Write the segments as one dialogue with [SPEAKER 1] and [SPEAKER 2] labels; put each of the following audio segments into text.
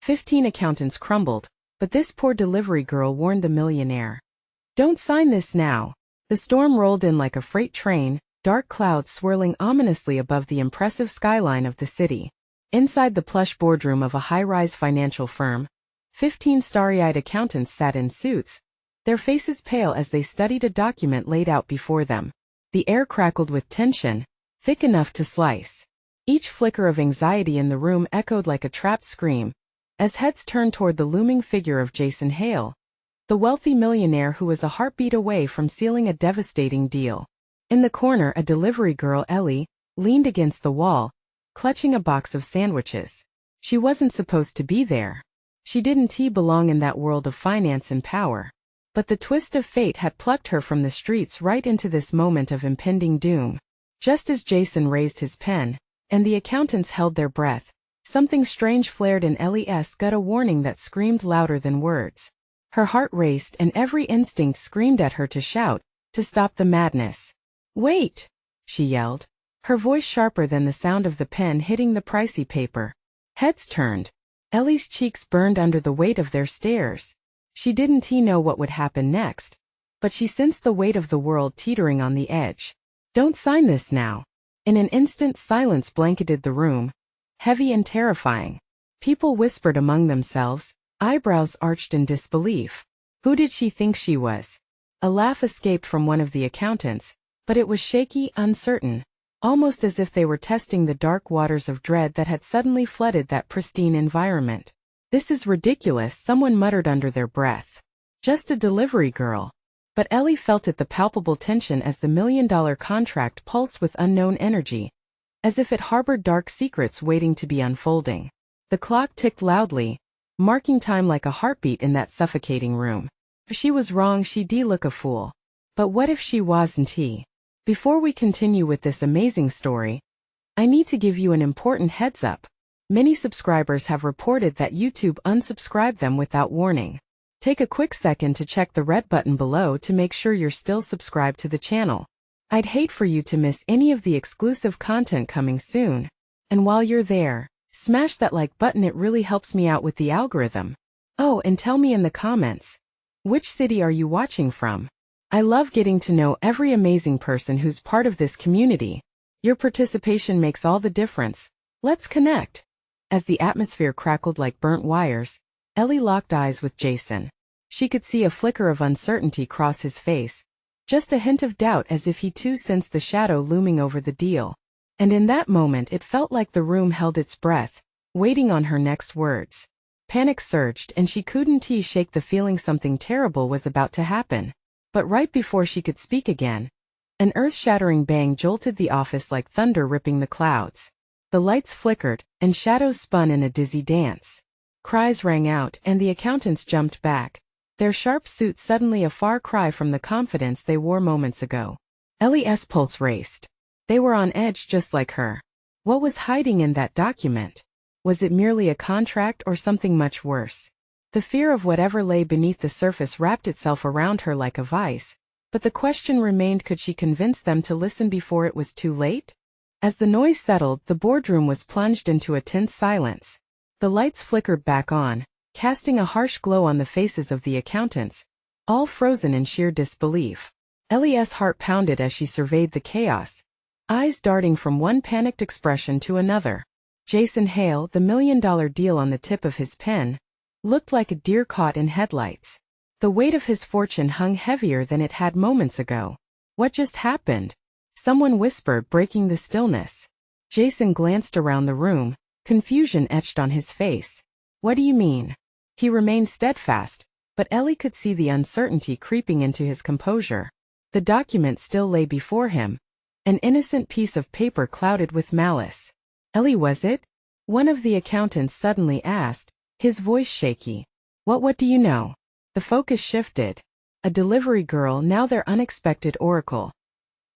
[SPEAKER 1] 15 accountants crumbled, but this poor delivery girl warned the millionaire. Don't sign this now. The storm rolled in like a freight train, dark clouds swirling ominously above the impressive skyline of the city. Inside the plush boardroom of a high-rise financial firm, 15 starry-eyed accountants sat in suits, their faces pale as they studied a document laid out before them. The air crackled with tension, thick enough to slice. Each flicker of anxiety in the room echoed like a trapped scream, as heads turned toward the looming figure of Jason Hale, the wealthy millionaire who was a heartbeat away from sealing a devastating deal. In the corner, a delivery girl, Ellie, leaned against the wall, clutching a box of sandwiches. She wasn't supposed to be there. She didn't belong in that world of finance and power. But the twist of fate had plucked her from the streets right into this moment of impending doom. Just as Jason raised his pen, and the accountants held their breath, something strange flared in Ellie's gut, a warning that screamed louder than words. Her heart raced and every instinct screamed at her to shout, to stop the madness. "Wait!" she yelled, her voice sharper than the sound of the pen hitting the pricey paper. Heads turned. Ellie's cheeks burned under the weight of their stares. She didn't know what would happen next, but she sensed the weight of the world teetering on the edge. "Don't sign this now." In an instant, silence blanketed the room, heavy and terrifying. People whispered among themselves, eyebrows arched in disbelief. Who did she think she was? A laugh escaped from one of the accountants, but it was shaky, uncertain, almost as if they were testing the dark waters of dread that had suddenly flooded that pristine environment. "This is ridiculous," someone muttered under their breath. "Just a delivery girl." But Ellie felt it, the palpable tension as the $1 million contract pulsed with unknown energy, as if it harbored dark secrets waiting to be unfolding. The clock ticked loudly, marking time like a heartbeat in that suffocating room. If she was wrong, she'd look a fool. But what if she wasn't? Before we continue with this amazing story, I need to give you an important heads up. Many subscribers have reported that YouTube unsubscribed them without warning. Take a quick second to check the red button below to make sure you're still subscribed to the channel. I'd hate for you to miss any of the exclusive content coming soon. And while you're there, smash that like button, it really helps me out with the algorithm. Oh, and tell me in the comments, which city are you watching from? I love getting to know every amazing person who's part of this community. Your participation makes all the difference. Let's connect. As the atmosphere crackled like burnt wires, Ellie locked eyes with Jason. She could see a flicker of uncertainty cross his face, just a hint of doubt, as if he too sensed the shadow looming over the deal. And in that moment it felt like the room held its breath, waiting on her next words. Panic surged and she couldn't shake the feeling something terrible was about to happen. But right before she could speak again, an earth-shattering bang jolted the office like thunder ripping the clouds. The lights flickered, and shadows spun in a dizzy dance. Cries rang out, and the accountants jumped back, their sharp suits suddenly a far cry from the confidence they wore moments ago. Ellie's pulse raced. They were on edge just like her. What was hiding in that document? Was it merely a contract or something much worse? The fear of whatever lay beneath the surface wrapped itself around her like a vice, but the question remained, could she convince them to listen before it was too late? As the noise settled, the boardroom was plunged into a tense silence. The lights flickered back on, casting a harsh glow on the faces of the accountants, all frozen in sheer disbelief. Ellie's heart pounded as she surveyed the chaos, eyes darting from one panicked expression to another. Jason Hale, the $1 million deal on the tip of his pen, looked like a deer caught in headlights. The weight of his fortune hung heavier than it had moments ago. What just happened? Someone whispered, breaking the stillness. Jason glanced around the room, confusion etched on his face. What do you mean? He remained steadfast, but Ellie could see the uncertainty creeping into his composure. The document still lay before him, an innocent piece of paper clouded with malice. "Ellie, was it?" one of the accountants suddenly asked, his voice shaky. What do you know?" The focus shifted. A delivery girl, now their unexpected oracle.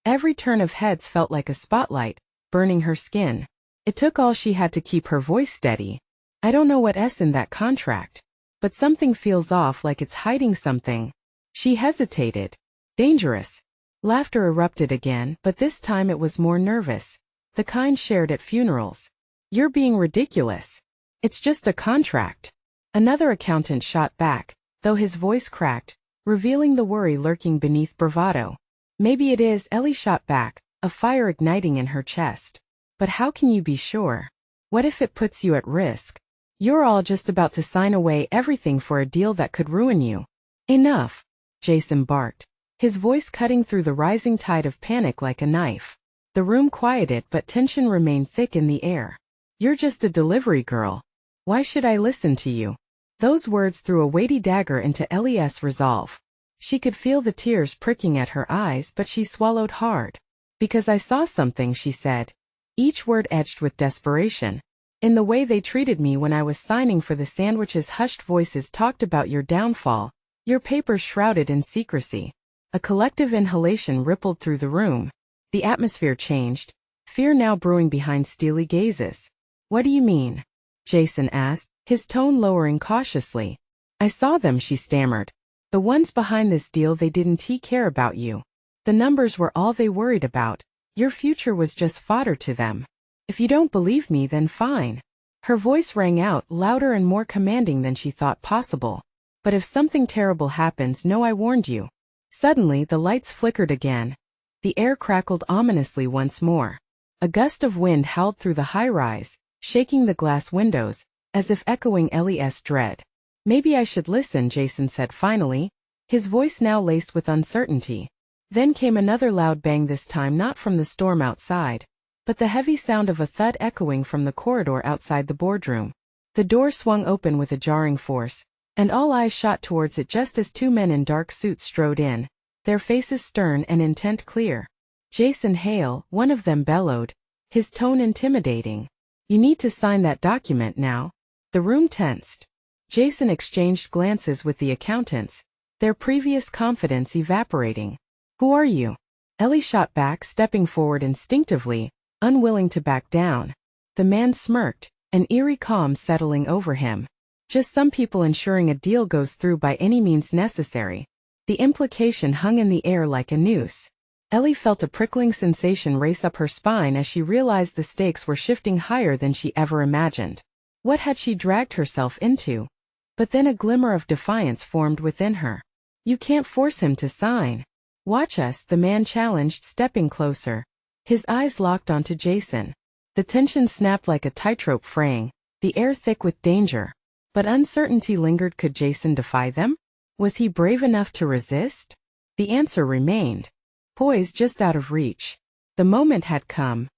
[SPEAKER 1] Every turn of heads felt like a spotlight, burning her skin. It took all she had to keep her voice steady. "I don't know what's in that contract, but something feels off, like it's hiding something." She hesitated. "Dangerous." Laughter erupted again, but this time it was more nervous, the kind shared at funerals. "You're being ridiculous. It's just a contract." Another accountant shot back, though his voice cracked, revealing the worry lurking beneath bravado. Maybe it is, Ellie shot back, a fire igniting in her chest. But how can you be sure? What if it puts you at risk? You're all just about to sign away everything for a deal that could ruin you. Enough, Jason barked, his voice cutting through the rising tide of panic like a knife. The room quieted, but tension remained thick in the air. You're just a delivery girl. Why should I listen to you? Those words threw a weighty dagger into Ellie's resolve. She could feel the tears pricking at her eyes, but she swallowed hard. Because I saw something, she said, each word edged with desperation. In the way they treated me when I was signing for the sandwiches, hushed voices talked about your downfall, your papers shrouded in secrecy. A collective inhalation rippled through the room. The atmosphere changed, fear now brewing behind steely gazes. What do you mean? Jason asked, his tone lowering cautiously. I saw them, she stammered. The ones behind this deal, they didn't care about you. The numbers were all they worried about. Your future was just fodder to them. If you don't believe me, then fine. Her voice rang out, louder and more commanding than she thought possible. But if something terrible happens, know I warned you. Suddenly, the lights flickered again. The air crackled ominously once more. A gust of wind howled through the high-rise, shaking the glass windows, as if echoing Ellie's dread. Maybe I should listen, Jason said finally, his voice now laced with uncertainty. Then came another loud bang, this time not from the storm outside, but the heavy sound of a thud echoing from the corridor outside the boardroom. The door swung open with a jarring force, and all eyes shot towards it just as two men in dark suits strode in, their faces stern and intent clear. Jason Hale, one of them bellowed, his tone intimidating. You need to sign that document now. The room tensed. Jason exchanged glances with the accountants, their previous confidence evaporating. Who are you? Ellie shot back, stepping forward instinctively, unwilling to back down. The man smirked, an eerie calm settling over him. Just some people ensuring a deal goes through by any means necessary. The implication hung in the air like a noose. Ellie felt a prickling sensation race up her spine as she realized the stakes were shifting higher than she ever imagined. What had she dragged herself into? But then a glimmer of defiance formed within her. You can't force him to sign. Watch us, the man challenged, stepping closer. His eyes locked onto Jason. The tension snapped like a tightrope fraying, the air thick with danger. But uncertainty lingered. Could Jason defy them? Was he brave enough to resist? The answer remained. Poised just out of reach. The moment had come.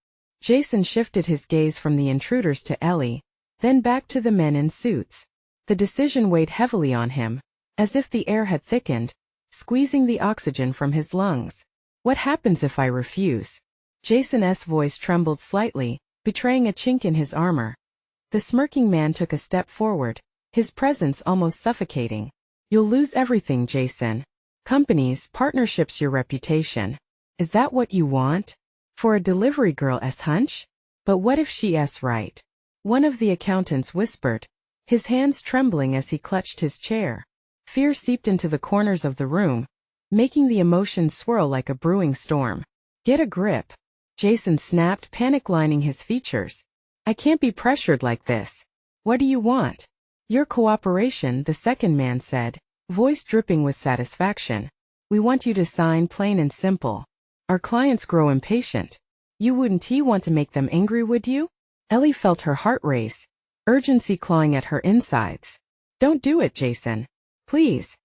[SPEAKER 1] Jason shifted his gaze from the intruders to Ellie, then back to the men in suits. The decision weighed heavily on him, as if the air had thickened, squeezing the oxygen from his lungs. What happens if I refuse? Jason's voice trembled slightly, betraying a chink in his armor. The smirking man took a step forward, his presence almost suffocating. You'll lose everything, Jason. Companies, partnerships, your reputation. Is that what you want? For a delivery girl's hunch? But what if she's right? One of the accountants whispered, his hands trembling as he clutched his chair. Fear seeped into the corners of the room, making the emotions swirl like a brewing storm. Get a grip. Jason snapped, panic lining his features. I can't be pressured like this. What do you want? Your cooperation, the second man said, voice dripping with satisfaction. We want you to sign, plain and simple. Our clients grow impatient. You wouldn't want to make them angry, would you? Ellie felt her heart race, urgency clawing at her insides. Don't do it, Jason. Please.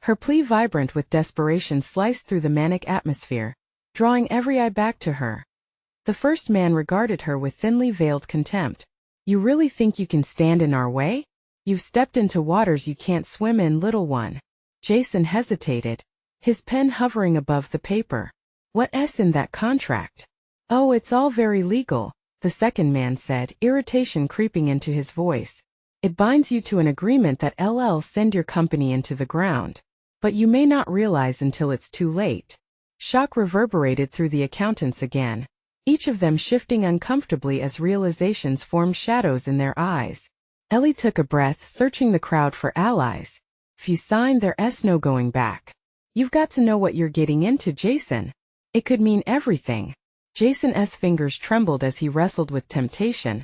[SPEAKER 1] Her plea, vibrant with desperation, sliced through the manic atmosphere, drawing every eye back to her. The first man regarded her with thinly veiled contempt. You really think you can stand in our way? You've stepped into waters you can't swim in, little one. Jason hesitated, his pen hovering above the paper. What's in that contract? Oh, it's all very legal, the second man said, irritation creeping into his voice. It binds you to an agreement that LL send your company into the ground. But you may not realize until it's too late. Shock reverberated through the accountants again, each of them shifting uncomfortably as realizations formed shadows in their eyes. Ellie took a breath, searching the crowd for allies. If you sign, there's no going back. You've got to know what you're getting into, Jason. It could mean everything. Jason's fingers trembled as he wrestled with temptation.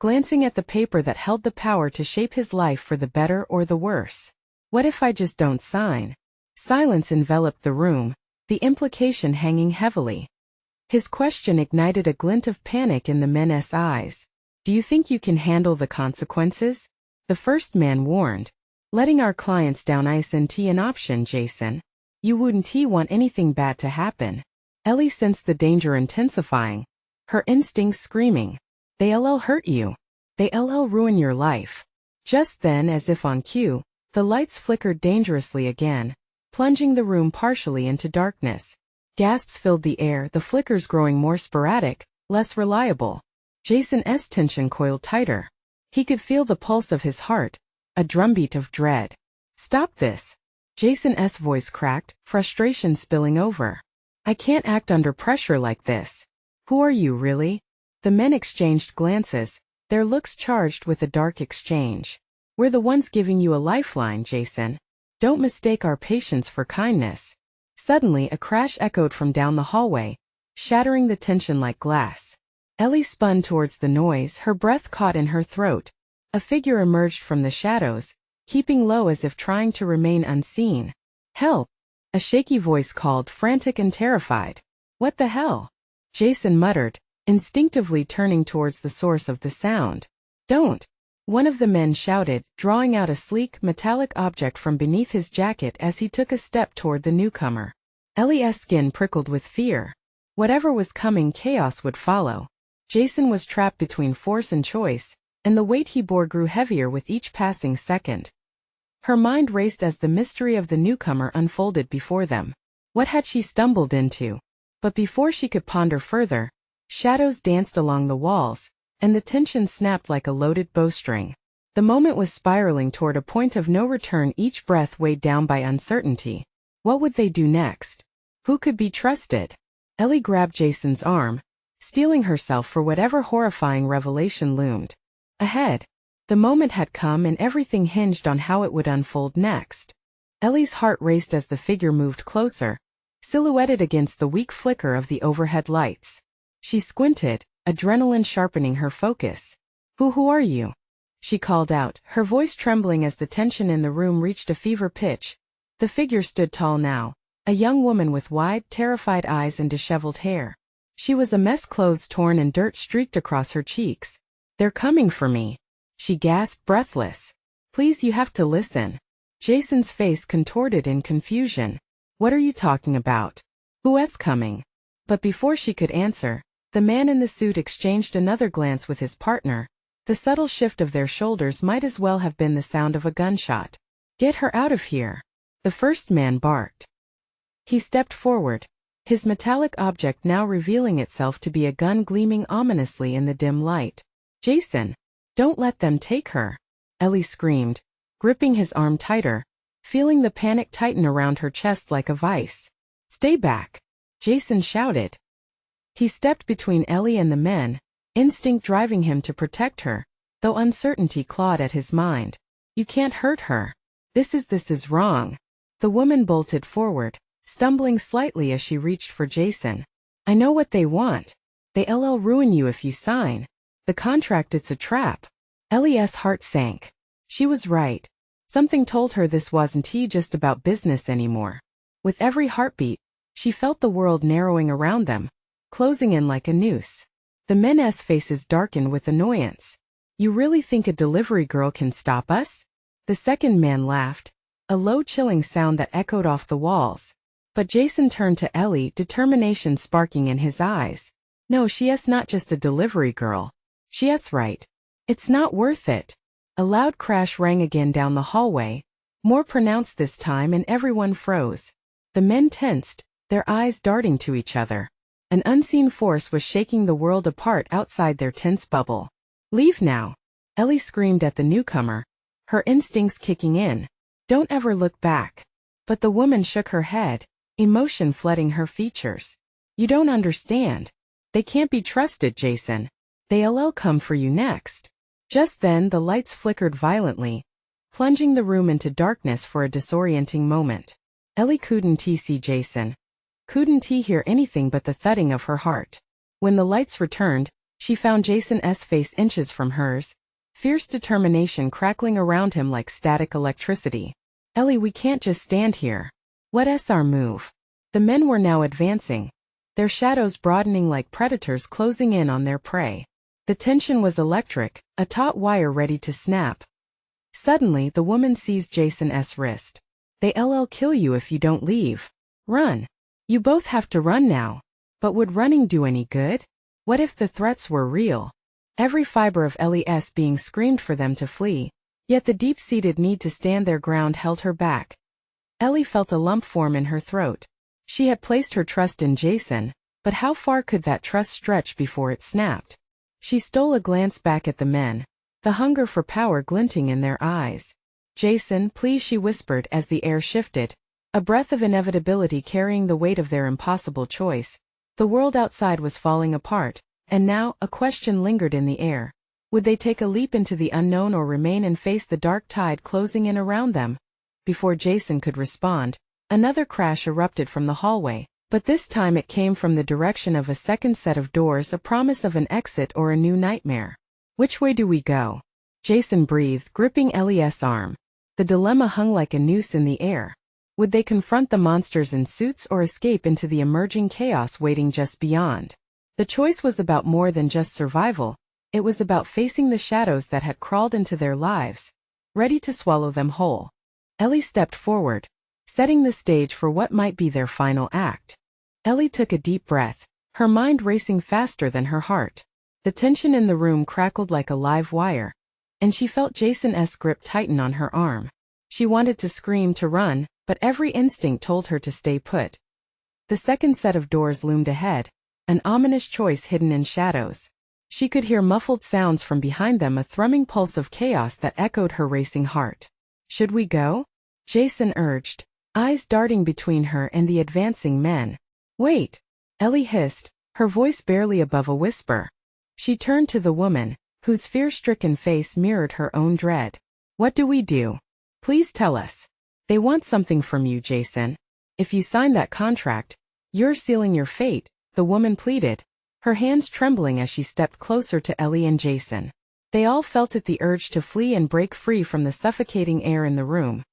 [SPEAKER 1] glancing at the paper that held the power to shape his life for the better or the worse. What if I just don't sign? Silence enveloped the room, the implication hanging heavily. His question ignited a glint of panic in the men's eyes. Do you think you can handle the consequences? The first man warned. Letting our clients down isn't an option, Jason. You wouldn't want anything bad to happen. Ellie sensed the danger intensifying, her instincts screaming. They'll hurt you. They'll ruin your life. Just then, as if on cue, the lights flickered dangerously again, plunging the room partially into darkness. Gasps filled the air, the flickers growing more sporadic, less reliable. Jason's tension coiled tighter. He could feel the pulse of his heart, a drumbeat of dread. Stop this. Jason's voice cracked, frustration spilling over. I can't act under pressure like this. Who are you, really? The men exchanged glances, their looks charged with a dark exchange. We're the ones giving you a lifeline, Jason. Don't mistake our patience for kindness. Suddenly, a crash echoed from down the hallway, shattering the tension like glass. Ellie spun towards the noise, her breath caught in her throat. A figure emerged from the shadows, keeping low as if trying to remain unseen. Help! A shaky voice called, frantic and terrified. What the hell? Jason muttered, instinctively turning towards the source of the sound. Don't! One of the men shouted, drawing out a sleek, metallic object from beneath his jacket as he took a step toward the newcomer. Ellie's skin prickled with fear. Whatever was coming, chaos would follow. Jason was trapped between force and choice, and the weight he bore grew heavier with each passing second. Her mind raced as the mystery of the newcomer unfolded before them. What had she stumbled into? But before she could ponder further, shadows danced along the walls, and the tension snapped like a loaded bowstring. The moment was spiraling toward a point of no return, each breath weighed down by uncertainty. What would they do next? Who could be trusted? Ellie grabbed Jason's arm, steeling herself for whatever horrifying revelation loomed ahead. The moment had come and everything hinged on how it would unfold next. Ellie's heart raced as the figure moved closer, silhouetted against the weak flicker of the overhead lights. She squinted, adrenaline sharpening her focus. Who are you? She called out, her voice trembling as the tension in the room reached a fever pitch. The figure stood tall now, a young woman with wide, terrified eyes and disheveled hair. She was a mess, clothes torn and dirt streaked across her cheeks. They're coming for me. She gasped, breathless. Please, you have to listen. Jason's face contorted in confusion. What are you talking about? Who's coming? But before she could answer, the man in the suit exchanged another glance with his partner. The subtle shift of their shoulders might as well have been the sound of a gunshot. Get her out of here. The first man barked. He stepped forward, his metallic object now revealing itself to be a gun gleaming ominously in the dim light. Jason! Don't let them take her! Ellie screamed, gripping his arm tighter, feeling the panic tighten around her chest like a vice. Stay back! Jason shouted. He stepped between Ellie and the men, instinct driving him to protect her, though uncertainty clawed at his mind. You can't hurt her. This is wrong. The woman bolted forward, stumbling slightly as she reached for Jason. I know what they want. They'll ruin you if you sign. The contract, it's a trap. Ellie's heart sank. She was right. Something told her this wasn't just about business anymore. With every heartbeat, she felt the world narrowing around them, closing in like a noose. The men's faces darkened with annoyance. You really think a delivery girl can stop us? The second man laughed, a low chilling sound that echoed off the walls. But Jason turned to Ellie, determination sparking in his eyes. No, she's not just a delivery girl. She's right. It's not worth it. A loud crash rang again down the hallway, more pronounced this time, and everyone froze. The men tensed, their eyes darting to each other. An unseen force was shaking the world apart outside their tense bubble. Leave now! Ellie screamed at the newcomer, her instincts kicking in. Don't ever look back. But the woman shook her head, emotion flooding her features. You don't understand. They can't be trusted, Jason. They'll come for you next. Just then the lights flickered violently, plunging the room into darkness for a disorienting moment. Ellie couldn't see Jason. Couldn't hear anything but the thudding of her heart. When the lights returned, She found Jason's face inches from hers, fierce determination crackling around him like static electricity. Ellie, we can't just stand here. What's our move? The men were now advancing, their shadows broadening like predators closing in on their prey. The tension was electric, a taut wire ready to snap. Suddenly, the woman seized Jason's wrist. They'll kill you if you don't leave. Run. You both have to run now. But would running do any good? What if the threats were real? Every fiber of Ellie's being screamed for them to flee, yet the deep-seated need to stand their ground held her back. Ellie felt a lump form in her throat. She had placed her trust in Jason, but how far could that trust stretch before it snapped? She stole a glance back at the men, the hunger for power glinting in their eyes. Jason, please, she whispered as the air shifted, a breath of inevitability carrying the weight of their impossible choice. The world outside was falling apart, and now, a question lingered in the air. Would they take a leap into the unknown or remain and face the dark tide closing in around them? Before Jason could respond, another crash erupted from the hallway, but this time it came from the direction of a second set of doors, a promise of an exit or a new nightmare. Which way do we go? Jason breathed, gripping Ellie's arm. The dilemma hung like a noose in the air. Would they confront the monsters in suits or escape into the emerging chaos waiting just beyond? The choice was about more than just survival. It was about facing the shadows that had crawled into their lives, ready to swallow them whole. Ellie stepped forward, setting the stage for what might be their final act. Ellie took a deep breath, her mind racing faster than her heart. The tension in the room crackled like a live wire, and she felt Jason's grip tighten on her arm. She wanted to scream, to run, but every instinct told her to stay put. The second set of doors loomed ahead, an ominous choice hidden in shadows. She could hear muffled sounds from behind them, a thrumming pulse of chaos that echoed her racing heart. Should we go? Jason urged, eyes darting between her and the advancing men. Wait, Ellie hissed, her voice barely above a whisper. She turned to the woman, whose fear-stricken face mirrored her own dread. What do we do? Please tell us. They want something from you, Jason. If you sign that contract, you're sealing your fate, the woman pleaded, her hands trembling as she stepped closer to Ellie and Jason. They all felt it, the urge to flee and break free from the suffocating air in the room.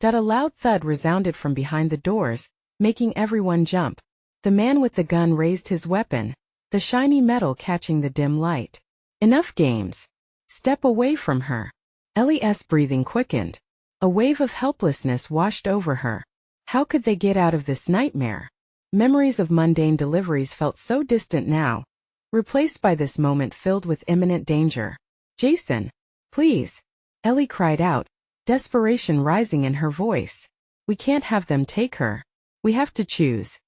[SPEAKER 1] A loud thud resounded from behind the doors, making everyone jump. The man with the gun raised his weapon, the shiny metal catching the dim light. Enough games. Step away from her. Ellie's breathing quickened. A wave of helplessness washed over her. How could they get out of this nightmare? Memories of mundane deliveries felt so distant now, replaced by this moment filled with imminent danger. Jason, please, Ellie cried out, desperation rising in her voice. We can't have them take her. We have to choose.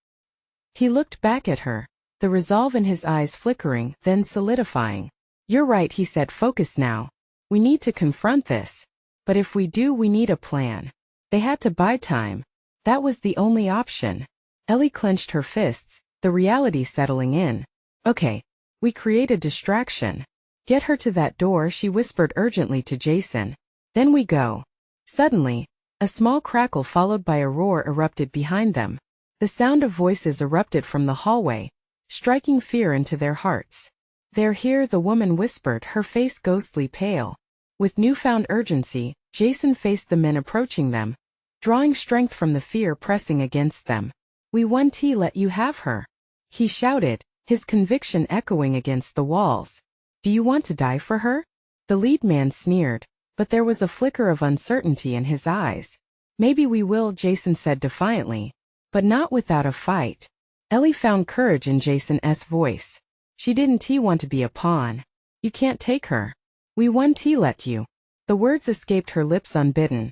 [SPEAKER 1] He looked back at her, the resolve in his eyes flickering, then solidifying. You're right, he said, focus now. We need to confront this. But if we do, we need a plan. They had to buy time. That was the only option. Ellie clenched her fists, the reality settling in. Okay, we create a distraction. Get her to that door, she whispered urgently to Jason. Then we go. Suddenly, a small crackle followed by a roar erupted behind them. The sound of voices erupted from the hallway, striking fear into their hearts. They're here, the woman whispered, her face ghostly pale. With newfound urgency, Jason faced the men approaching them, drawing strength from the fear pressing against them. We won't let you have her, he shouted, his conviction echoing against the walls. Do you want to die for her? The lead man sneered, but there was a flicker of uncertainty in his eyes. Maybe we will, Jason said defiantly, but not without a fight. Ellie found courage in Jason's voice. She didn't want to be a pawn. You can't take her. We won't let you. The words escaped her lips unbidden.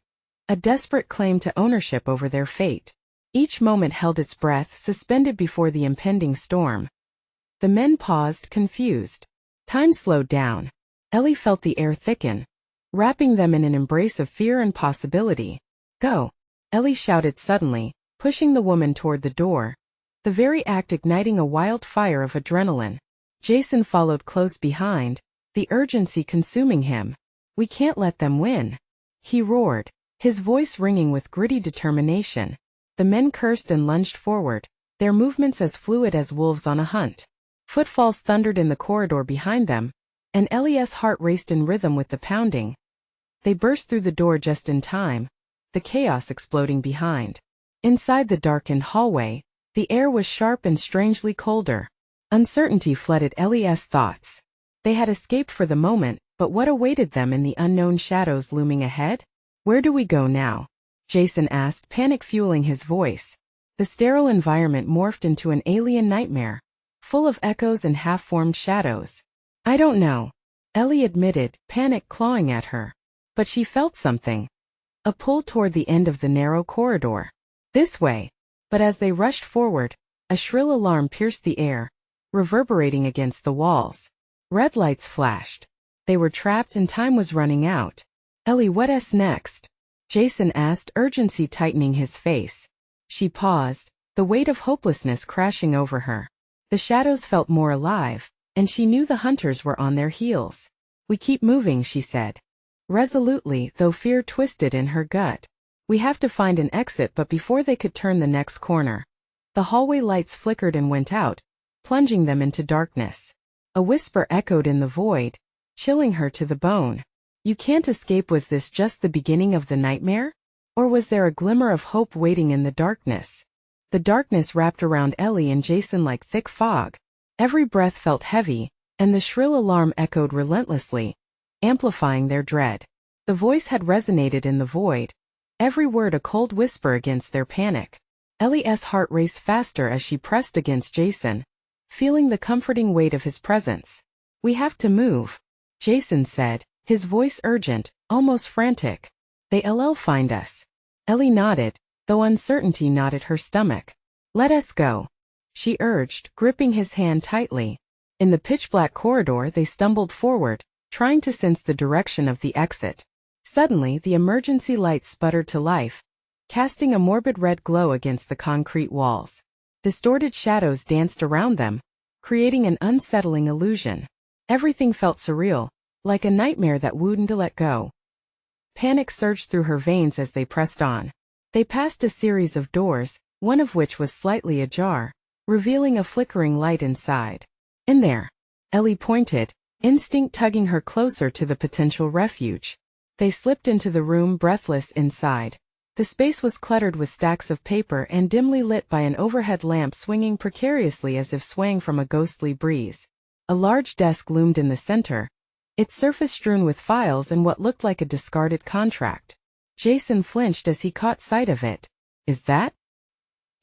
[SPEAKER 1] A desperate claim to ownership over their fate. Each moment held its breath, suspended before the impending storm. The men paused, confused. Time slowed down. Ellie felt the air thicken, wrapping them in an embrace of fear and possibility. Go! Ellie shouted suddenly, pushing the woman toward the door, the very act igniting a wild fire of adrenaline. Jason followed close behind, the urgency consuming him. We can't let them win, he roared, his voice ringing with gritty determination. The men cursed and lunged forward, their movements as fluid as wolves on a hunt. Footfalls thundered in the corridor behind them, and Ellie's heart raced in rhythm with the pounding. They burst through the door just in time, the chaos exploding behind. Inside the darkened hallway, the air was sharp and strangely colder. Uncertainty flooded Ellie's thoughts. They had escaped for the moment, but what awaited them in the unknown shadows looming ahead? Where do we go now? Jason asked, panic fueling his voice. The sterile environment morphed into an alien nightmare, full of echoes and half-formed shadows. I don't know, Ellie admitted, panic clawing at her. But she felt something. A pull toward the end of the narrow corridor. This way. But as they rushed forward, a shrill alarm pierced the air, reverberating against the walls. Red lights flashed. They were trapped and time was running out. Ellie, what's next? Jason asked, urgency tightening his face. She paused, the weight of hopelessness crashing over her. The shadows felt more alive, and she knew the hunters were on their heels. We keep moving, she said. Resolutely, though fear twisted in her gut. We have to find an exit, but before they could turn the next corner, the hallway lights flickered and went out, plunging them into darkness. A whisper echoed in the void, chilling her to the bone. You can't escape. Was this just the beginning of the nightmare? Or was there a glimmer of hope waiting in the darkness? The darkness wrapped around Ellie and Jason like thick fog. Every breath felt heavy, and the shrill alarm echoed relentlessly, amplifying their dread. The voice had resonated in the void, every word a cold whisper against their panic. Ellie's heart raced faster as she pressed against Jason, feeling the comforting weight of his presence. We have to move, Jason said, his voice urgent, almost frantic. They'll find us. Ellie nodded, though uncertainty knotted her stomach. Let us go, she urged, gripping his hand tightly. In the pitch-black corridor they stumbled forward, trying to sense the direction of the exit. Suddenly the emergency lights sputtered to life, casting a morbid red glow against the concrete walls. Distorted shadows danced around them, creating an unsettling illusion. Everything felt surreal, like a nightmare that wouldn't let go. Panic surged through her veins as they pressed on. They passed a series of doors, one of which was slightly ajar, revealing a flickering light inside. In there, Ellie pointed, instinct tugging her closer to the potential refuge. They slipped into the room, breathless inside. The space was cluttered with stacks of paper and dimly lit by an overhead lamp swinging precariously as if swaying from a ghostly breeze. A large desk loomed in the center, its surface strewn with files and what looked like a discarded contract. Jason flinched as he caught sight of it. Is that?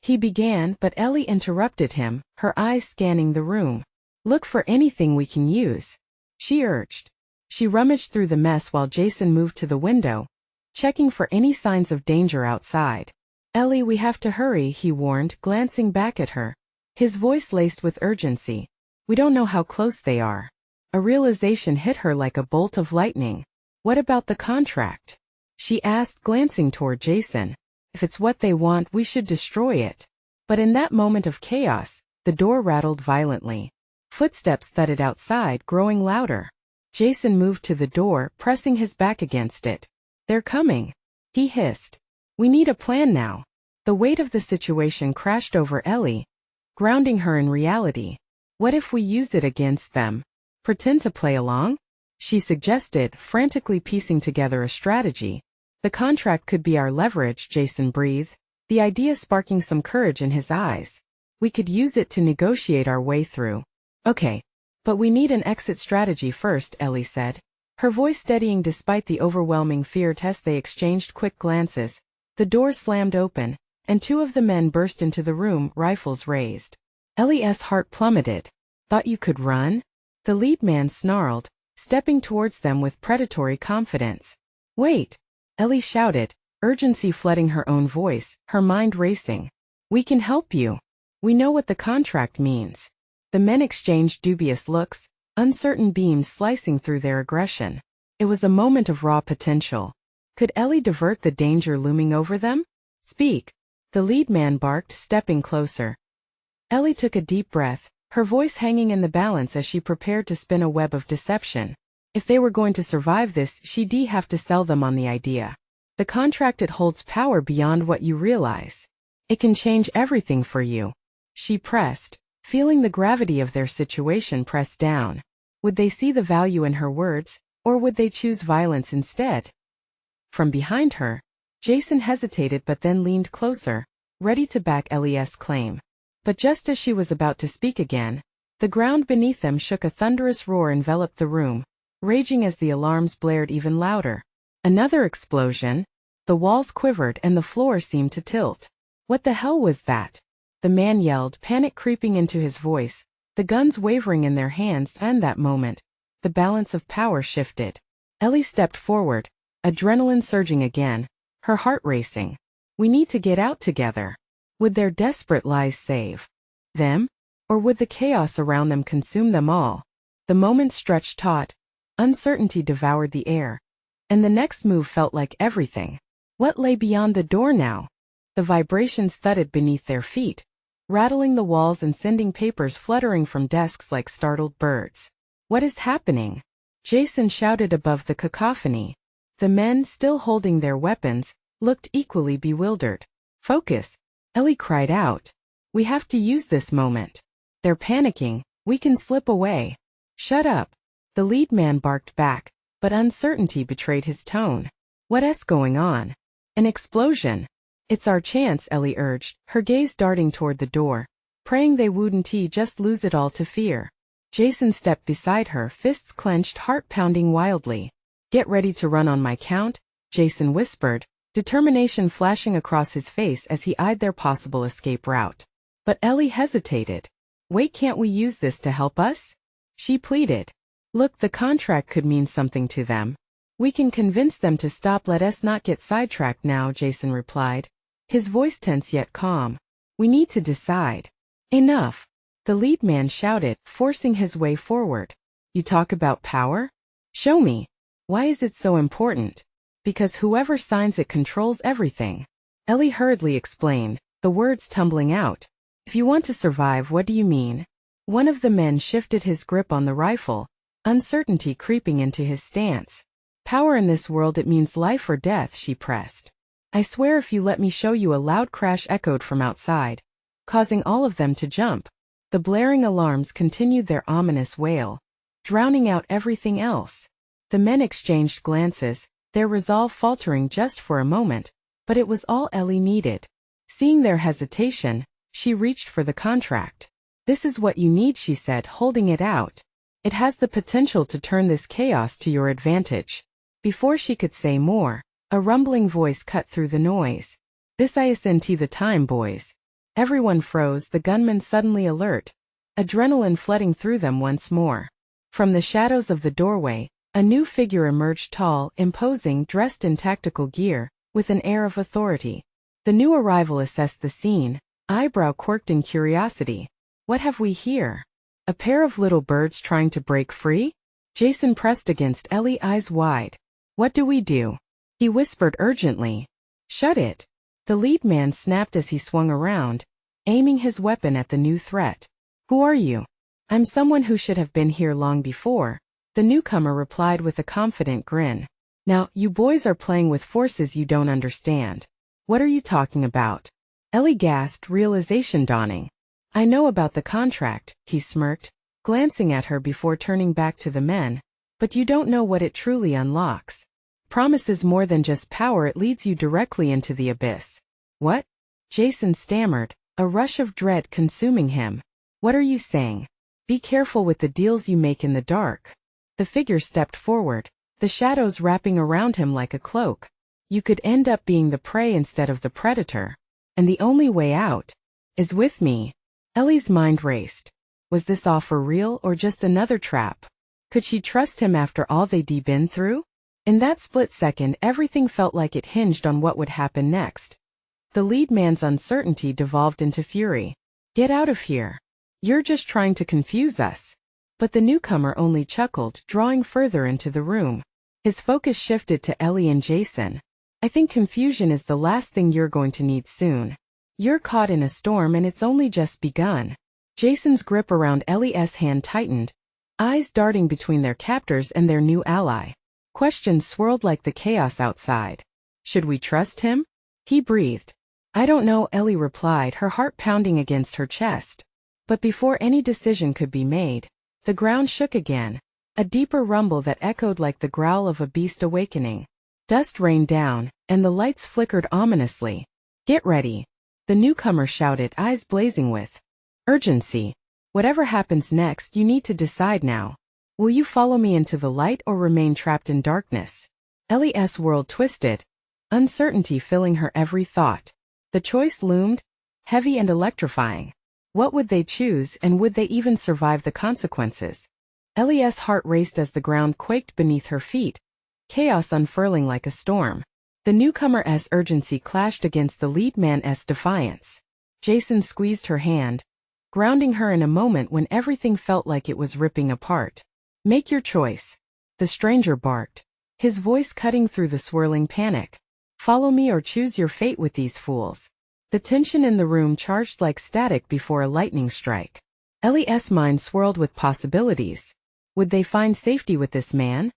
[SPEAKER 1] He began, but Ellie interrupted him, her eyes scanning the room. Look for anything we can use, she urged. She rummaged through the mess while Jason moved to the window, checking for any signs of danger outside. Ellie, we have to hurry, he warned, glancing back at her, his voice laced with urgency. We don't know how close they are. A realization hit her like a bolt of lightning. What about the contract? She asked, glancing toward Jason. If it's what they want, we should destroy it. But in that moment of chaos, the door rattled violently. Footsteps thudded outside, growing louder. Jason moved to the door, pressing his back against it. They're coming, he hissed. We need a plan now. The weight of the situation crashed over Ellie, grounding her in reality. What if we use it against them? Pretend to play along? She suggested, frantically piecing together a strategy. The contract could be our leverage, Jason breathed, the idea sparking some courage in his eyes. We could use it to negotiate our way through. Okay. But we need an exit strategy first, Ellie said, her voice steadying despite the overwhelming fear. They exchanged quick glances. The door slammed open, and two of the men burst into the room, rifles raised. Ellie's heart plummeted. Thought you could run? The lead man snarled, stepping towards them with predatory confidence. Wait, Ellie shouted, urgency flooding her own voice, her mind racing. We can help you. We know what the contract means. The men exchanged dubious looks, uncertain beams slicing through their aggression. It was a moment of raw potential. Could Ellie divert the danger looming over them? Speak, the lead man barked, stepping closer. Ellie took a deep breath, her voice hanging in the balance as she prepared to spin a web of deception. If they were going to survive this, she'd have to sell them on the idea. The contract, it holds power beyond what you realize. It can change everything for you. She pressed, feeling the gravity of their situation press down. Would they see the value in her words, or would they choose violence instead? From behind her, Jason hesitated but then leaned closer, ready to back Ellie's claim. But just as she was about to speak again, the ground beneath them shook. A thunderous roar enveloped the room, raging as the alarms blared even louder. Another explosion. The walls quivered and the floor seemed to tilt. What the hell was that? The man yelled, panic creeping into his voice, the guns wavering in their hands, and that moment, the balance of power shifted. Ellie stepped forward, adrenaline surging again, her heart racing. We need to get out together. Would their desperate lies save them? Or would the chaos around them consume them all? The moment stretched taut, uncertainty devoured the air, and the next move felt like everything. What lay beyond the door now? The vibrations thudded beneath their feet, rattling the walls and sending papers fluttering from desks like startled birds. What is happening? Jason shouted above the cacophony. The men, still holding their weapons, looked equally bewildered. Focus, Ellie cried out. We have to use this moment. They're panicking, we can slip away. Shut up. The lead man barked back, but uncertainty betrayed his tone. What's going on? An explosion. It's our chance, Ellie urged, her gaze darting toward the door, praying they wouldn't just lose it all to fear. Jason stepped beside her, fists clenched, heart pounding wildly. Get ready to run on my count, Jason whispered, determination flashing across his face as he eyed their possible escape route. But Ellie hesitated. Wait, can't we use this to help us? She pleaded. Look, the contract could mean something to them. We can convince them to stop. Let us not get sidetracked now, Jason replied, his voice tense yet calm. We need to decide. Enough. The lead man shouted, forcing his way forward. You talk about power? Show me. Why is it so important? Because whoever signs it controls everything. Ellie hurriedly explained, the words tumbling out. If you want to survive, what do you mean? One of the men shifted his grip on the rifle, uncertainty creeping into his stance. Power in this world, it means life or death, she pressed. I swear if you let me show you. A loud crash echoed from outside, causing all of them to jump. The blaring alarms continued their ominous wail, drowning out everything else. The men exchanged glances, their resolve faltering just for a moment, but it was all Ellie needed. Seeing their hesitation, she reached for the contract. This is what you need, she said, holding it out. It has the potential to turn this chaos to your advantage. Before she could say more, a rumbling voice cut through the noise. This isn't the time, boys. Everyone froze, the gunmen suddenly alert, adrenaline flooding through them once more. From the shadows of the doorway, a new figure emerged, tall, imposing, dressed in tactical gear, with an air of authority. The new arrival assessed the scene, eyebrow quirked in curiosity. What have we here? A pair of little birds trying to break free? Jason pressed against Ellie, eyes wide. What do we do? He whispered urgently. Shut it. The lead man snapped as he swung around, aiming his weapon at the new threat. Who are you? I'm someone who should have been here long before, the newcomer replied with a confident grin. Now, you boys are playing with forces you don't understand. What are you talking about? Ellie gasped, realization dawning. I know about the contract, he smirked, glancing at her before turning back to the men. But you don't know what it truly unlocks. Promises more than just power, it leads you directly into the abyss. What? Jason stammered, a rush of dread consuming him. What are you saying? Be careful with the deals you make in the dark. The figure stepped forward, the shadows wrapping around him like a cloak. You could end up being the prey instead of the predator. And the only way out is with me. Ellie's mind raced. Was this offer real or just another trap? Could she trust him after all they'd been through? In that split second, everything felt like it hinged on what would happen next. The lead man's uncertainty devolved into fury. Get out of here. You're just trying to confuse us. But the newcomer only chuckled, drawing further into the room. His focus shifted to Ellie and Jason. I think confusion is the last thing you're going to need soon. You're caught in a storm and it's only just begun. Jason's grip around Ellie's hand tightened, eyes darting between their captors and their new ally. Questions swirled like the chaos outside. Should we trust him? He breathed. I don't know, Ellie replied, her heart pounding against her chest. But before any decision could be made, the ground shook again, a deeper rumble that echoed like the growl of a beast awakening. Dust rained down, and the lights flickered ominously. "Get ready," the newcomer shouted, eyes blazing with urgency. "Whatever happens next, you need to decide now. Will you follow me into the light or remain trapped in darkness?" Ellie's world twisted, uncertainty filling her every thought. The choice loomed, heavy and electrifying. What would they choose, and would they even survive the consequences? Ellie's heart raced as the ground quaked beneath her feet, chaos unfurling like a storm. The newcomer's urgency clashed against the lead man's defiance. Jason squeezed her hand, grounding her in a moment when everything felt like it was ripping apart. "Make your choice," the stranger barked, his voice cutting through the swirling panic. "Follow me or choose your fate with these fools." The tension in the room charged like static before a lightning strike. Ellie's mind swirled with possibilities. Would they find safety with this man,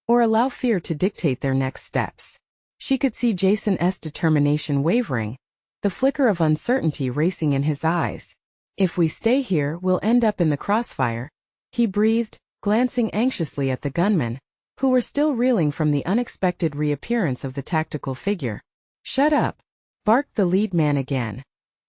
[SPEAKER 1] or allow fear to dictate their next steps? She could see Jason's determination wavering, the flicker of uncertainty racing in his eyes. "If we stay here, we'll end up in the crossfire," he breathed, glancing anxiously at the gunmen, who were still reeling from the unexpected reappearance of the tactical figure. "Shut up," barked the lead man again,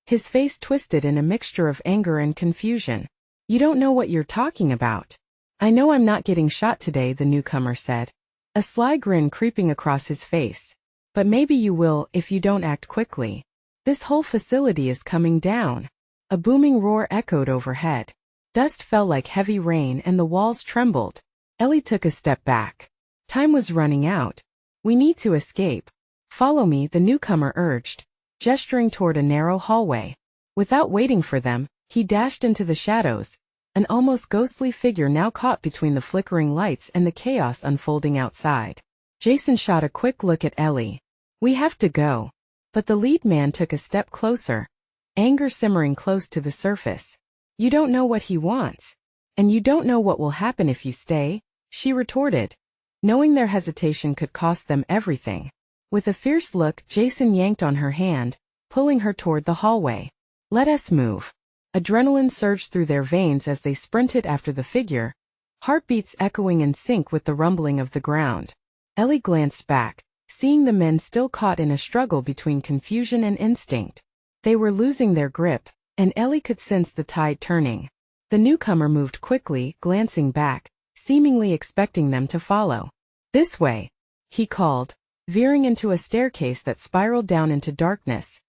[SPEAKER 1] his face twisted in a mixture of anger and confusion. "You don't know what you're talking about." "I know I'm not getting shot today," the newcomer said, a sly grin creeping across his face. "But maybe you will if you don't act quickly. This whole facility is coming down." A booming roar echoed overhead. Dust fell like heavy rain and the walls trembled. Ellie took a step back. Time was running out. "We need to escape." "Follow me," the newcomer urged, gesturing toward a narrow hallway. Without waiting for them, he dashed into the shadows, an almost ghostly figure now caught between the flickering lights and the chaos unfolding outside. Jason shot a quick look at Ellie. "We have to go." But the lead man took a step closer, anger simmering close to the surface. "You don't know what he wants. And you don't know what will happen if you stay," she retorted, knowing their hesitation could cost them everything. With a fierce look, Jason yanked on her hand, pulling her toward the hallway. "Let us move." Adrenaline surged through their veins as they sprinted after the figure, heartbeats echoing in sync with the rumbling of the ground. Ellie glanced back, seeing the men still caught in a struggle between confusion and instinct. They were losing their grip, and Ellie could sense the tide turning. The newcomer moved quickly, glancing back, seemingly expecting them to follow. "This way," he called, veering into a staircase that spiraled down into darkness.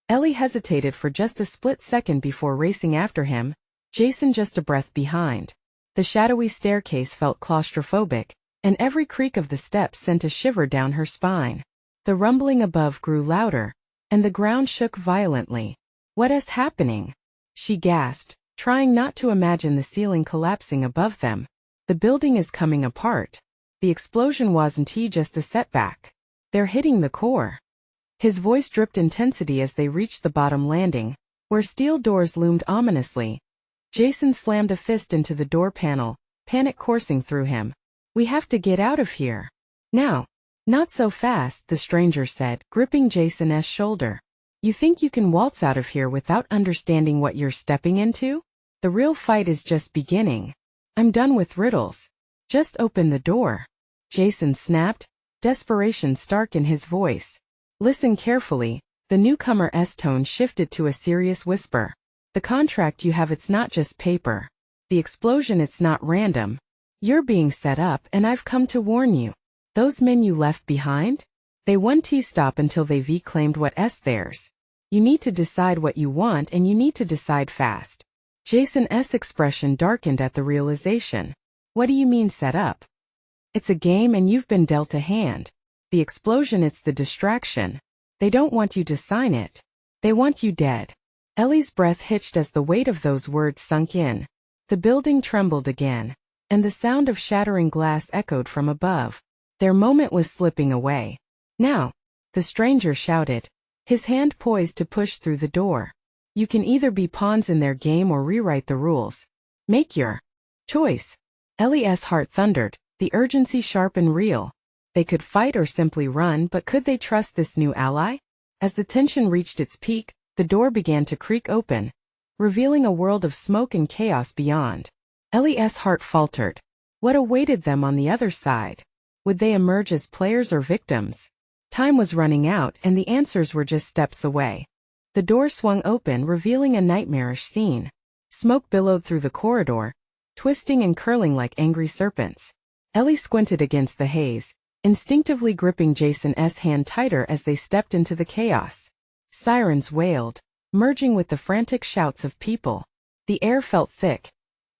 [SPEAKER 1] Ellie hesitated for just a split second before racing after him, Jason just a breath behind. The shadowy staircase felt claustrophobic, and every creak of the steps sent a shiver down her spine. The rumbling above grew louder, and the ground shook violently. "What is happening?" she gasped, trying not to imagine the ceiling collapsing above them. "The building is coming apart. The explosion wasn't just a setback. They're hitting the core." His voice dripped intensity as they reached the bottom landing, where steel doors loomed ominously. Jason slammed a fist into the door panel, panic coursing through him. "We have to get out of here. Now." "Not so fast," the stranger said, gripping Jason's shoulder. "You think you can waltz out of here without understanding what you're stepping into? The real fight is just beginning. I'm done with riddles. Just open the door." Jason snapped, desperation stark in his voice. "Listen carefully," the newcomer's tone shifted to a serious whisper. "The contract you have, it's not just paper. The explosion, it's not random. You're being set up, and I've come to warn you. Those men you left behind? They won't stop until they've claimed what's theirs. You need to decide what you want, and you need to decide fast." Jason's expression darkened at the realization. "What do you mean set up? It's a game and you've been dealt a hand. The explosion, it's the distraction. They don't want you to sign it. They want you dead." Ellie's breath hitched as the weight of those words sunk in. The building trembled again, and the sound of shattering glass echoed from above. Their moment was slipping away. "Now," the stranger shouted, his hand poised to push through the door. "You can either be pawns in their game or rewrite the rules. Make your choice." Ellie's heart thundered, the urgency sharp and real. They could fight or simply run, but could they trust this new ally? As the tension reached its peak, the door began to creak open, revealing a world of smoke and chaos beyond. Ellie's heart faltered. What awaited them on the other side? Would they emerge as players or victims? Time was running out and the answers were just steps away. The door swung open, revealing a nightmarish scene. Smoke billowed through the corridor, twisting and curling like angry serpents. Ellie squinted against the haze, instinctively gripping Jason's hand tighter as they stepped into the chaos. Sirens wailed, merging with the frantic shouts of people. The air felt thick.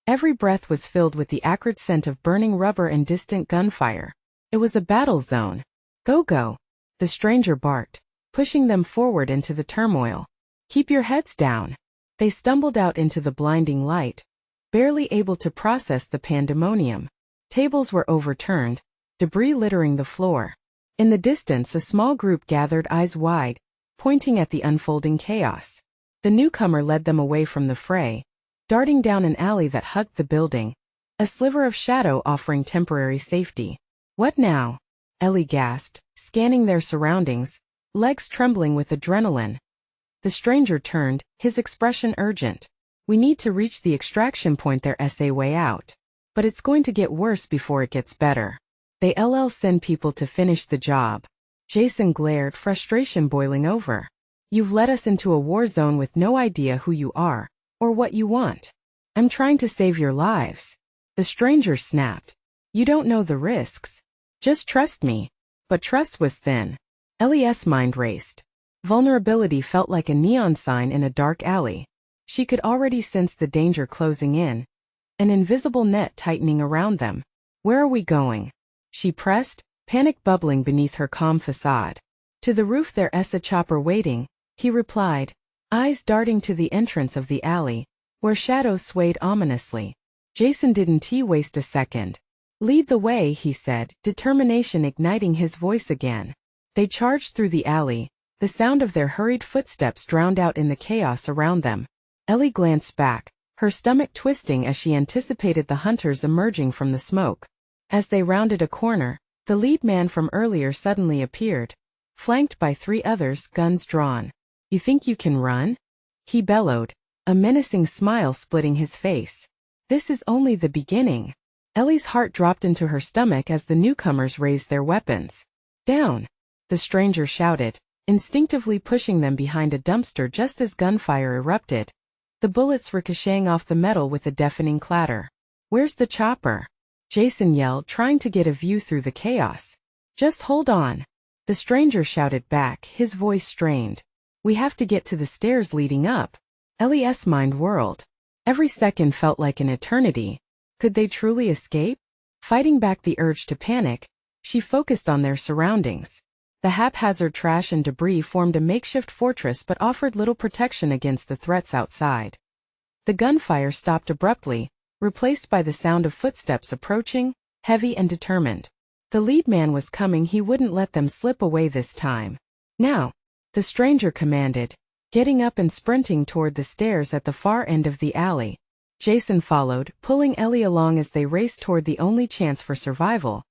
[SPEAKER 1] Every breath was filled with the acrid scent of burning rubber and distant gunfire. It was a battle zone. Go, go, the stranger barked, pushing them forward into the turmoil. Keep your heads down. They stumbled out into the blinding light, barely able to process the pandemonium. Tables were overturned, debris littering the floor. In the distance, a small group gathered, eyes wide, pointing at the unfolding chaos. The newcomer led them away from the fray, darting down an alley that hugged the building, a sliver of shadow offering temporary safety. What now? Ellie gasped, scanning their surroundings, legs trembling with adrenaline. The stranger turned, his expression urgent. We need to reach the extraction point, there's a way out. But it's going to get worse before it gets better. They'll send people to finish the job. Jason glared, frustration boiling over. You've led us into a war zone with no idea who you are, or what you want. I'm trying to save your lives. The stranger snapped. You don't know the risks. Just trust me. But trust was thin. Ellie's mind raced. Vulnerability felt like a neon sign in a dark alley. She could already sense the danger closing in, an invisible net tightening around them. Where are we going? She pressed, panic bubbling beneath her calm facade. To the roof, there's a chopper waiting, he replied, eyes darting to the entrance of the alley, where shadows swayed ominously. Jason didn't waste a second. Lead the way, he said, determination igniting his voice again. They charged through the alley, the sound of their hurried footsteps drowned out in the chaos around them. Ellie glanced back, her stomach twisting as she anticipated the hunters emerging from the smoke. As they rounded a corner, the lead man from earlier suddenly appeared, flanked by 3 others, guns drawn. You think you can run? He bellowed, a menacing smile splitting his face. This is only the beginning. Ellie's heart dropped into her stomach as the newcomers raised their weapons. Down! The stranger shouted, instinctively pushing them behind a dumpster just as gunfire erupted, the bullets ricocheting off the metal with a deafening clatter. Where's the chopper? Jason yelled, trying to get a view through the chaos. Just hold on. The stranger shouted back, his voice strained. We have to get to the stairs leading up. Ellie's mind whirled. Every second felt like an eternity. Could they truly escape? Fighting back the urge to panic, she focused on their surroundings. The haphazard trash and debris formed a makeshift fortress but offered little protection against the threats outside. The gunfire stopped abruptly, replaced by the sound of footsteps approaching, heavy and determined. The lead man was coming, he wouldn't let them slip away this time. Now, the stranger commanded, getting up and sprinting toward the stairs at the far end of the alley. Jason followed, pulling Ellie along as they raced toward the only chance for survival.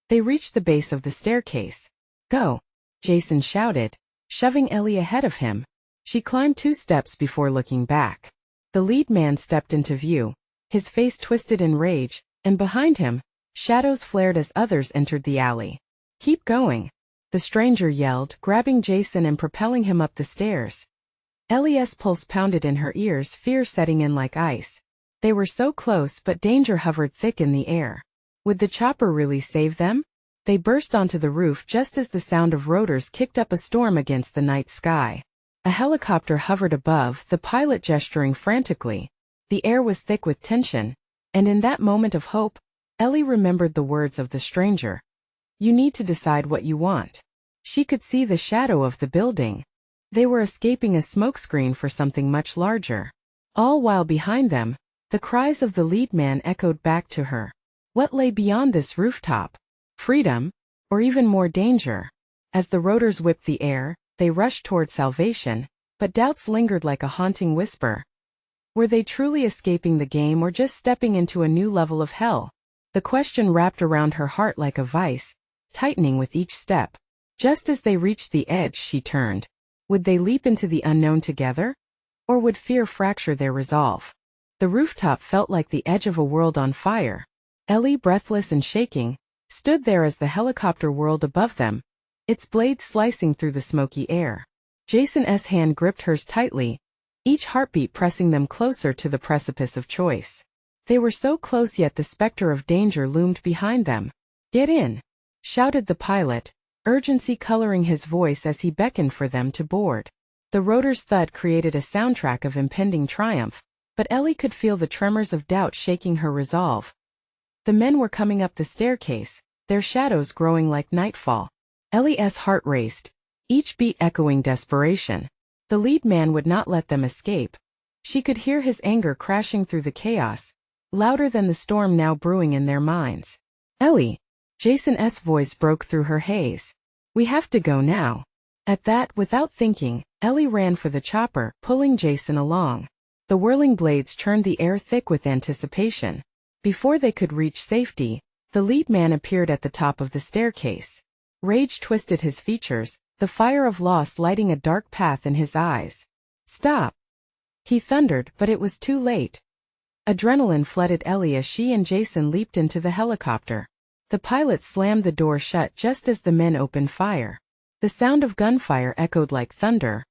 [SPEAKER 1] They reached the base of the staircase. Go! Jason shouted, shoving Ellie ahead of him. She climbed 2 steps before looking back. The lead man stepped into view, his face twisted in rage, and behind him, shadows flared as others entered the alley. Keep going! The stranger yelled, grabbing Jason and propelling him up the stairs. Ellie's pulse pounded in her ears, fear setting in like ice. They were so close, but danger hovered thick in the air. Would the chopper really save them? They burst onto the roof just as the sound of rotors kicked up a storm against the night sky. A helicopter hovered above, the pilot gesturing frantically. The air was thick with tension, and in that moment of hope, Ellie remembered the words of the stranger. You need to decide what you want. She could see the shadow of the building. They were escaping a smokescreen for something much larger. All while behind them, the cries of the lead man echoed back to her. What lay beyond this rooftop? Freedom, or even more danger? As the rotors whipped the air, they rushed toward salvation, but doubts lingered like a haunting whisper. Were they truly escaping the game or just stepping into a new level of hell? The question wrapped around her heart like a vice, tightening with each step. Just as they reached the edge, she turned. Would they leap into the unknown together? Or would fear fracture their resolve? The rooftop felt like the edge of a world on fire. Ellie, breathless and shaking, stood there as the helicopter whirled above them, its blades slicing through the smoky air. Jason's hand gripped hers tightly, each heartbeat pressing them closer to the precipice of choice. They were so close, yet the specter of danger loomed behind them. "Get in!" shouted the pilot, urgency coloring his voice as he beckoned for them to board. The rotor's thud created a soundtrack of impending triumph, but Ellie could feel the tremors of doubt shaking her resolve. The men were coming up the staircase, their shadows growing like nightfall. Ellie's heart raced, each beat echoing desperation. The lead man would not let them escape. She could hear his anger crashing through the chaos, louder than the storm now brewing in their minds. "Ellie!" Jason's voice broke through her haze. "We have to go now." At that, without thinking, Ellie ran for the chopper, pulling Jason along. The whirling blades churned the air thick with anticipation. Before they could reach safety, the lead man appeared at the top of the staircase. Rage twisted his features, the fire of loss lighting a dark path in his eyes. "Stop!" he thundered, but it was too late. Adrenaline flooded Ellie as she and Jason leaped into the helicopter. The pilot slammed the door shut just as the men opened fire. The sound of gunfire echoed like thunder,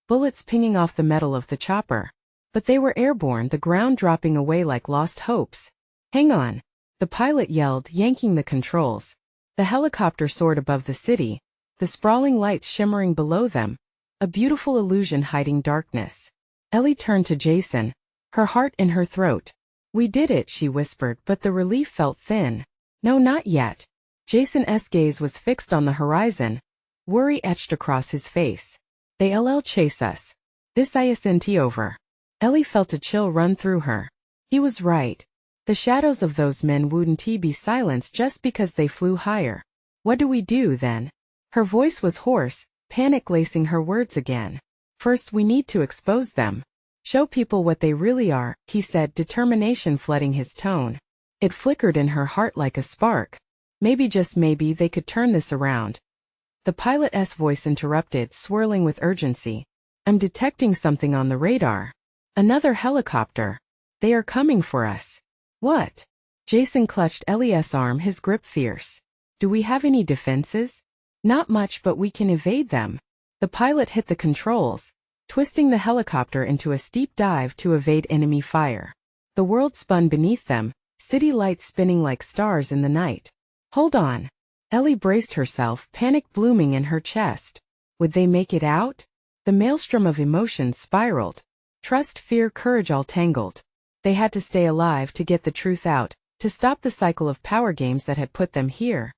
[SPEAKER 1] bullets pinging off the metal of the chopper. But they were airborne, the ground dropping away like lost hopes. "Hang on!" the pilot yelled, yanking the controls. The helicopter soared above the city, the sprawling lights shimmering below them, a beautiful illusion hiding darkness. Ellie turned to Jason, her heart in her throat. "We did it," she whispered, but the relief felt thin. "No, not yet." Jason's gaze was fixed on the horizon, worry etched across his face. "They'll chase us. This isn't over." Ellie felt a chill run through her. He was right. The shadows of those men wouldn't be silenced just because they flew higher. "What do we do, then?" Her voice was hoarse, panic lacing her words again. "First, we need to expose them. Show people what they really are," he said, determination flooding his tone. It flickered in her heart like a spark. Maybe, just maybe, they could turn this around. The pilot's voice interrupted, swirling with urgency. "I'm detecting something on the radar. Another helicopter. They are coming for us." "What?" Jason clutched Ellie's arm, his grip fierce. "Do we have any defenses?" "Not much, but we can evade them." The pilot hit the controls, twisting the helicopter into a steep dive to evade enemy fire. The world spun beneath them, city lights spinning like stars in the night. "Hold on." Ellie braced herself, panic blooming in her chest. Would they make it out? The maelstrom of emotions spiraled. Trust, fear, courage all tangled. They had to stay alive to get the truth out, to stop the cycle of power games that had put them here.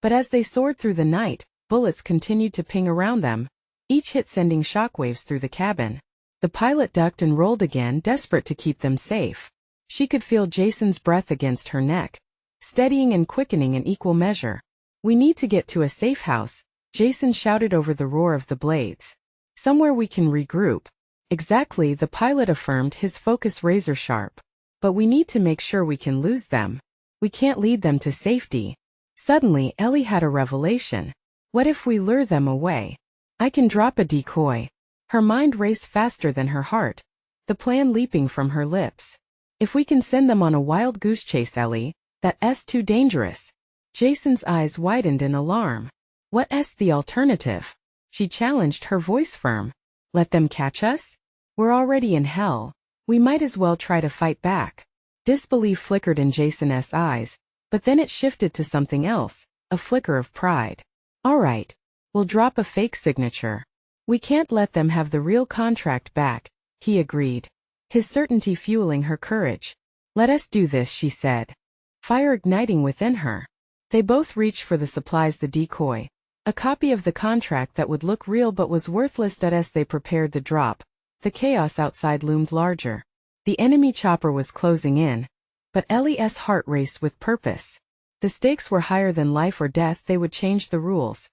[SPEAKER 1] But as they soared through the night, bullets continued to ping around them, each hit sending shockwaves through the cabin. The pilot ducked and rolled again, desperate to keep them safe. She could feel Jason's breath against her neck, steadying and quickening in equal measure. "We need to get to a safe house," Jason shouted over the roar of the blades. "Somewhere we can regroup." "Exactly," the pilot affirmed, his focus razor sharp. "But we need to make sure we can lose them. We can't lead them to safety." Suddenly, Ellie had a revelation. "What if we lure them away? I can drop a decoy." Her mind raced faster than her heart, the plan leaping from her lips. "If we can send them on a wild goose chase, Ellie, that's too dangerous." Jason's eyes widened in alarm. "What's the alternative?" she challenged, her voice firm. "Let them catch us? We're already in hell. We might as well try to fight back." Disbelief flickered in Jason's eyes, but then it shifted to something else, a flicker of pride. "All right, we'll drop a fake signature. We can't let them have the real contract back," he agreed, his certainty fueling her courage. "Let us do this," she said, fire igniting within her. They both reached for the supplies, the decoy, a copy of the contract that would look real but was worthless. As they prepared the drop, the chaos outside loomed larger. The enemy chopper was closing in, but Ellie's heart raced with purpose. The stakes were higher than life or death. They would change the rules.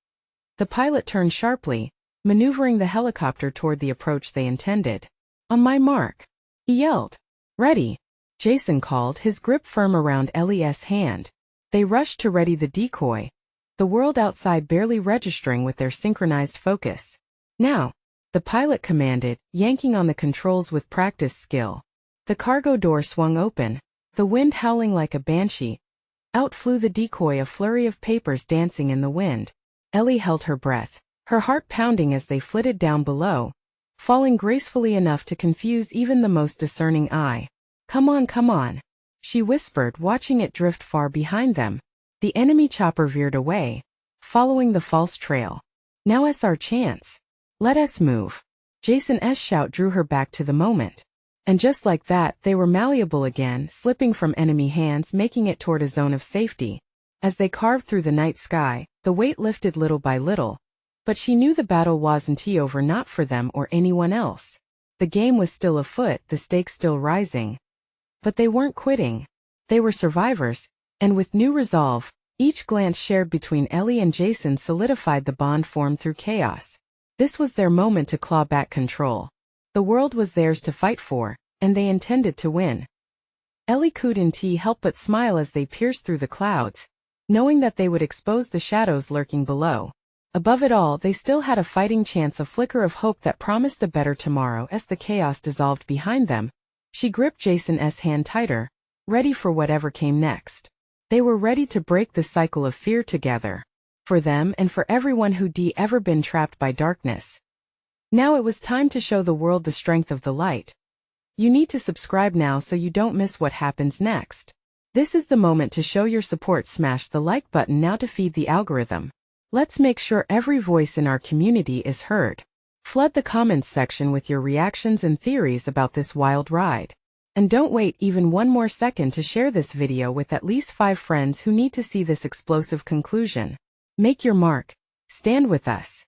[SPEAKER 1] The pilot turned sharply, maneuvering the helicopter toward the approach they intended. "On my mark," he yelled. "Ready," Jason called, his grip firm around Ellie's hand. They rushed to ready the decoy, the world outside barely registering with their synchronized focus. "Now!" the pilot commanded, yanking on the controls with practiced skill. The cargo door swung open, the wind howling like a banshee. Out flew the decoy, a flurry of papers dancing in the wind. Ellie held her breath, her heart pounding as they flitted down below, falling gracefully enough to confuse even the most discerning eye. Come on, she whispered, watching it drift far behind them. The enemy chopper veered away, following the false trail. Now is our chance. Let us move. Jason's shout drew her back to the moment. And just like that, they were malleable again, slipping from enemy hands, making it toward a zone of safety. As they carved through the night sky, the weight lifted little by little. But she knew the battle wasn't over, not for them or anyone else. The game was still afoot, the stakes still rising. But they weren't quitting. They were survivors, and with new resolve, each glance shared between Ellie and Jason solidified the bond formed through chaos. This was their moment to claw back control. The world was theirs to fight for, and they intended to win. Ellie couldn't help but smile as they pierced through the clouds, knowing that they would expose the shadows lurking below. Above it all, they still had a fighting chance, a flicker of hope that promised a better tomorrow. As the chaos dissolved behind them, she gripped Jason's hand tighter, ready for whatever came next. They were ready to break the cycle of fear together. For them and for everyone who'd ever been trapped by darkness. Now it was time to show the world the strength of the light. You need to subscribe now so you don't miss what happens next. This is the moment to show your support. Smash the like button now to feed the algorithm. Let's make sure every voice in our community is heard. Flood the comments section with your reactions and theories about this wild ride. And don't wait even one more second to share this video with at least 5 friends who need to see this explosive conclusion. Make your mark. Stand with us.